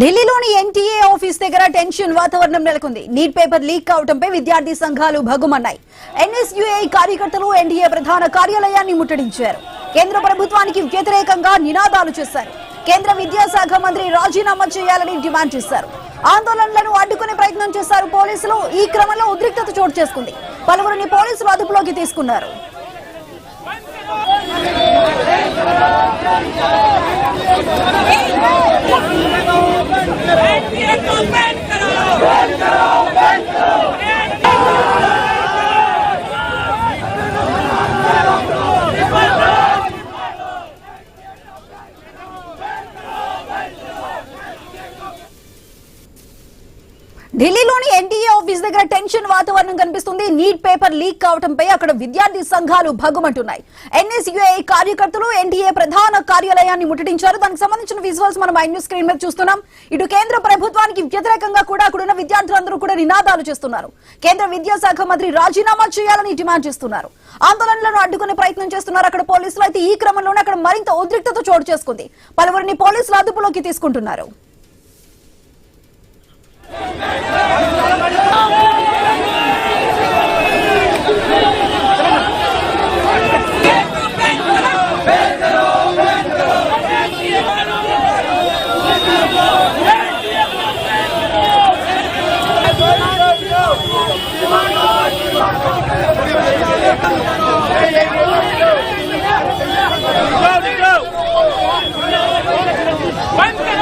ఢిల్లీలోని NTA office దగ్గర tension వాతావరణం నెలకొంది. నీట్ పేపర్ లీక్ కావడంపై విద్యార్థి సంఘాలు భగ్గుమన్నాయి. ఎన్ఎస్యుఐ కార్యకర్తలు ఎన్డీఏ ప్రధాన కార్యాలయాన్ని ముట్టడించారు. కేంద్ర ప్రభుత్వానికి వ్యతిరేకంగా నినాదాలు చేశారు. కేంద్ర విద్యాశాఖ మంత్రి రాజీనామా చేయాలని డిమాండ్ చేశారు. ఆందోళనలను అడ్డుకునే ప్రయత్నం చేశారు పోలీసులు. ఈ క్రమంలో ఉద్రిక్తత చోటు చేసుకుంది. పలువురిని పోలీసులు అదుపులోకి తీసుకున్నారు. ఢిల్లీలోని ఎన్టీఏ ఆఫీస్ దగ్గర టెన్షన్ వాతావరణం కనిపిస్తుంది. నీట్ పేపర్ లీక్ కావడంపై అక్కడ విద్యార్థి సంఘాలు భగ్గుమంటున్నాయి. ఎన్ఎస్యుఐ కార్యకర్తలు ఎన్టీఏ ప్రధాన కార్యాలయాన్ని ముట్టడించారు. దానికి సంబంధించిన విజువల్స్ మనం ఐ న్యూస్ స్క్రీన్ మీద చూస్తున్నాం. ఇటు కేంద్ర ప్రభుత్వానికి వ్యతిరేకంగా కూడా అక్కడున్న విద్యార్థులందరూ కూడా నినాదాలు చేస్తున్నారు. కేంద్ర విద్యాశాఖ మంత్రి రాజీనామా చేయాలని డిమాండ్ చేస్తున్నారు. ఆందోళనలను అడ్డుకునే ప్రయత్నం చేస్తున్నారు అక్కడ పోలీసులు. అయితే ఈ క్రమంలోనే అక్కడ మరింత ఉద్రిక్తత చోటు చేసుకుంది. పలువురిని పోలీసులు అదుపులోకి తీసుకుంటున్నారు.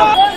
Go!